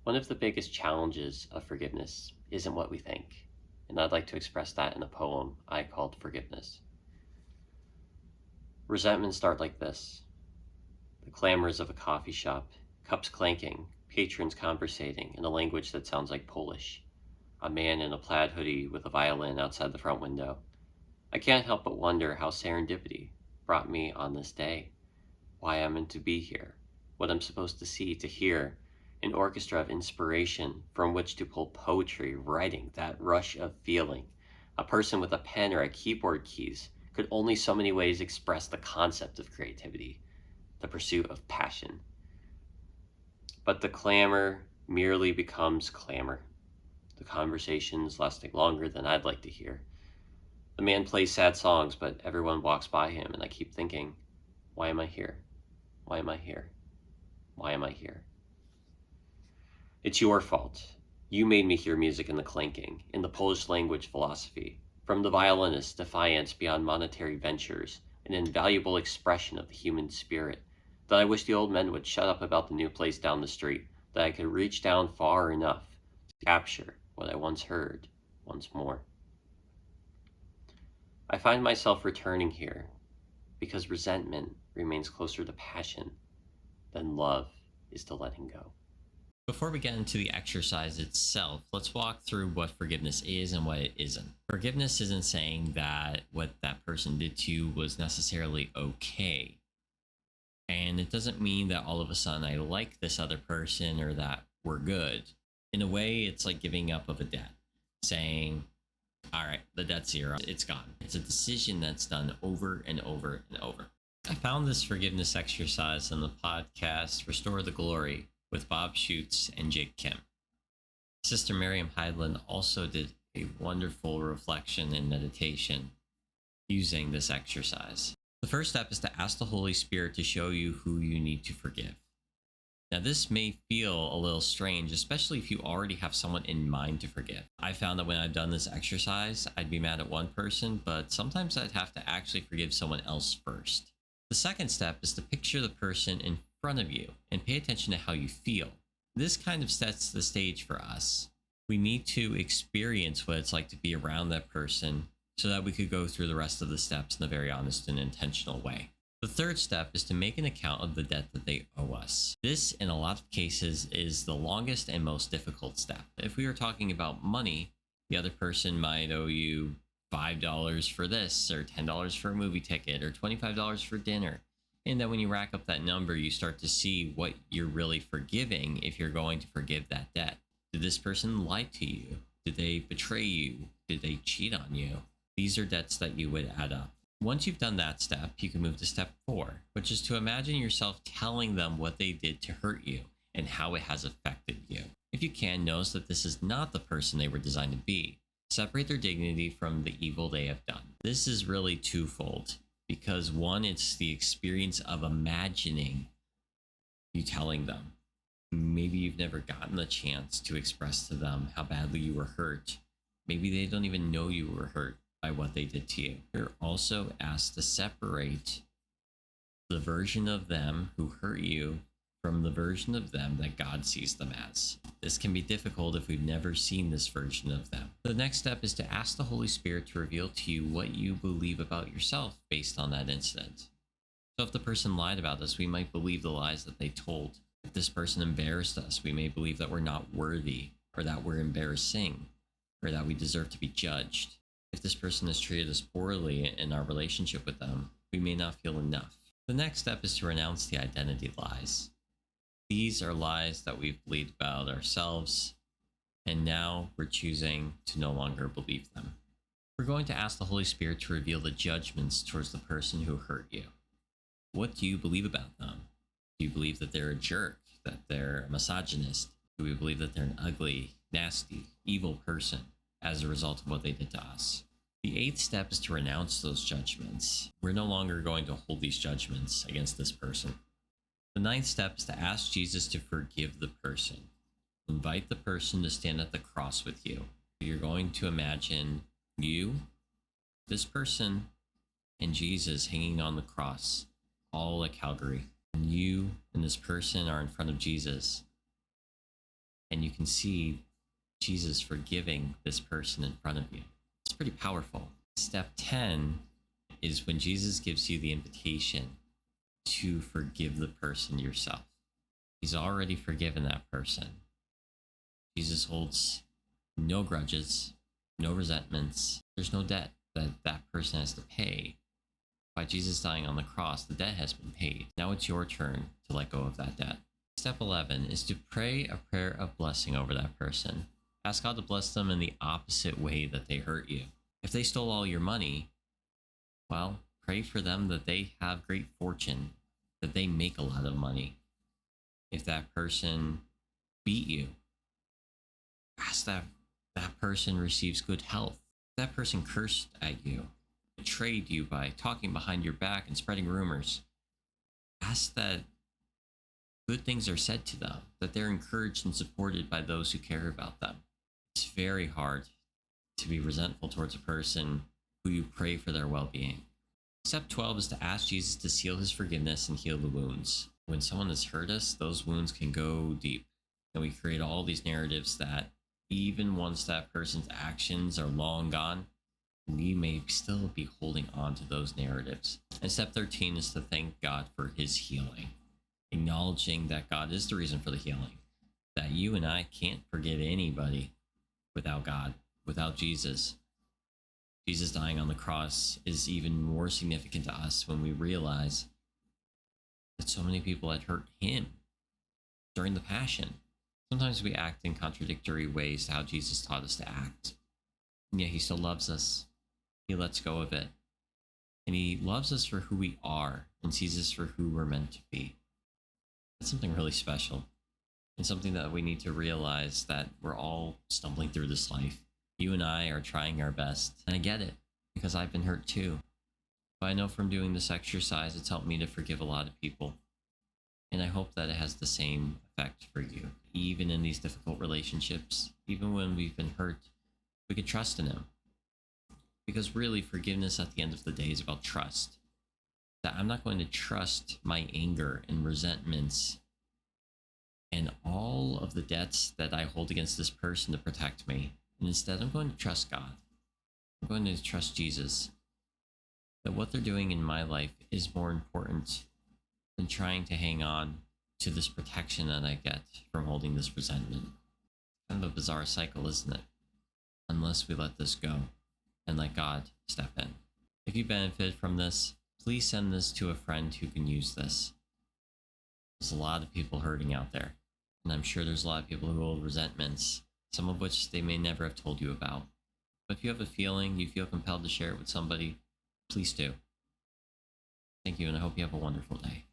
One of the biggest challenges of forgiveness isn't what we think, and I'd like to express that in a poem I called Forgiveness. Resentments start like this: the clamors of a coffee shop, cups clanking, patrons conversating in a language that sounds like Polish, a man in a plaid hoodie with a violin outside the front window. I can't help but wonder how serendipity brought me on this day, why I'm meant to be here, what I'm supposed to see, to hear, an orchestra of inspiration from which to pull poetry, writing, that rush of feeling. A person with a pen or a keyboard keys could only so many ways express the concept of creativity, the pursuit of passion. But the clamor merely becomes clamor. The conversations lasting longer than I'd like to hear. The man plays sad songs, but everyone walks by him, and I keep thinking, why am I here? Why am I here? Why am I here? It's your fault. You made me hear music in the clanking, in the Polish language philosophy, from the violinist's defiance beyond monetary ventures, an invaluable expression of the human spirit, that I wish the old men would shut up about the new place down the street, that I could reach down far enough to capture what I once heard once more. I find myself returning here because resentment remains closer to passion than love is to letting go. Before we get into the exercise itself, let's walk through what forgiveness is and what it isn't. Forgiveness isn't saying that what that person did to you was necessarily okay. And it doesn't mean that all of a sudden I like this other person or that we're good. In a way, it's like giving up of a debt, saying, all right, the debt's zero, it's gone. It's a decision that's done over and over and over. I found this forgiveness exercise on the podcast Restore the Glory with Bob Schutz and Jake Kim. Sister Miriam Heidland also did a wonderful reflection and meditation using this exercise. The first step is to ask the Holy Spirit to show you who you need to forgive. Now, this may feel a little strange, especially if you already have someone in mind to forgive. I found that when I've done this exercise, I'd be mad at one person, but sometimes I'd have to actually forgive someone else first. The second step is to picture the person in front of you and pay attention to how you feel. This kind of sets the stage for us. We need to experience what it's like to be around that person so that we could go through the rest of the steps in a very honest and intentional way. The third step is to make an account of the debt that they owe us. This, in a lot of cases, is the longest and most difficult step. If we are talking about money, the other person might owe you $5 for this, or $10 for a movie ticket, or $25 for dinner. And then when you rack up that number, you start to see what you're really forgiving if you're going to forgive that debt. Did this person lie to you? Did they betray you? Did they cheat on you? These are debts that you would add up. Once you've done that step, you can move to step 4, which is to imagine yourself telling them what they did to hurt you and how it has affected you. If you can, notice that this is not the person they were designed to be. Separate their dignity from the evil they have done. This is really twofold, because one, it's the experience of imagining you telling them. Maybe you've never gotten the chance to express to them how badly you were hurt. Maybe they don't even know you were hurt by what they did to you. You're also asked to separate the version of them who hurt you from the version of them that God sees them as. This can be difficult if we've never seen this version of them. The next step is to ask the Holy Spirit to reveal to you what you believe about yourself based on that incident. So if the person lied about us, we might believe the lies that they told. If this person embarrassed us, we may believe that we're not worthy, or that we're embarrassing, or that we deserve to be judged. If this person has treated us poorly in our relationship with them, we may not feel enough. The next step is to renounce the identity lies. These are lies that we've believed about ourselves, and now we're choosing to no longer believe them. We're going to ask the Holy Spirit to reveal the judgments towards the person who hurt you. What do you believe about them? Do you believe that they're a jerk, that they're a misogynist? Do we believe that they're an ugly, nasty, evil person as a result of what they did to us? The 8th step is to renounce those judgments. We're no longer going to hold these judgments against this person. The 9th step is to ask Jesus to forgive the person. Invite the person to stand at the cross with you. You're going to imagine you, this person, and Jesus hanging on the cross, all at Calvary. And you and this person are in front of Jesus. and you can see Jesus forgiving this person in front of you. It's pretty powerful. Step 10 is when Jesus gives you the invitation to forgive the person yourself. He's already forgiven that person. Jesus holds no grudges, no resentments. There's no debt that that person has to pay. By Jesus dying on the cross, the debt has been paid. Now it's your turn to let go of that debt. Step 11 is to pray a prayer of blessing over that person. Ask God to bless them in the opposite way that they hurt you. If they stole all your money, well, pray for them that they have great fortune, that they make a lot of money. If that person beat you, ask that that person receives good health. If that person cursed at you, betrayed you by talking behind your back and spreading rumors, ask that good things are said to them, that they're encouraged and supported by those who care about them. It's very hard to be resentful towards a person who you pray for their well-being. Step 12 is to ask Jesus to seal his forgiveness and heal the wounds. When someone has hurt us, those wounds can go deep. And we create all these narratives that even once that person's actions are long gone, we may still be holding on to those narratives. And step 13 is to thank God for his healing, acknowledging that God is the reason for the healing, that you and I can't forgive anybody without God, without Jesus. Jesus dying on the cross is even more significant to us when we realize that so many people had hurt him during the Passion. Sometimes we act in contradictory ways to how Jesus taught us to act. And yet he still loves us. He lets go of it. And he loves us for who we are and sees us for who we're meant to be. That's something really special. And something that we need to realize, that we're all stumbling through this life. You and I are trying our best. And I get it, because I've been hurt too. But I know from doing this exercise, it's helped me to forgive a lot of people. And I hope that it has the same effect for you. Even in these difficult relationships, even when we've been hurt, we can trust in him. Because really, forgiveness at the end of the day is about trust. That I'm not going to trust my anger and resentments and all of the debts that I hold against this person to protect me. And instead, I'm going to trust God. I'm going to trust Jesus. That what they're doing in my life is more important than trying to hang on to this protection that I get from holding this resentment. Kind of a bizarre cycle, isn't it? Unless we let this go and let God step in. If you benefit from this, please send this to a friend who can use this. There's a lot of people hurting out there, and I'm sure there's a lot of people who hold resentments, some of which they may never have told you about. But if you have a feeling, you feel compelled to share it with somebody, please do. Thank you, and I hope you have a wonderful day.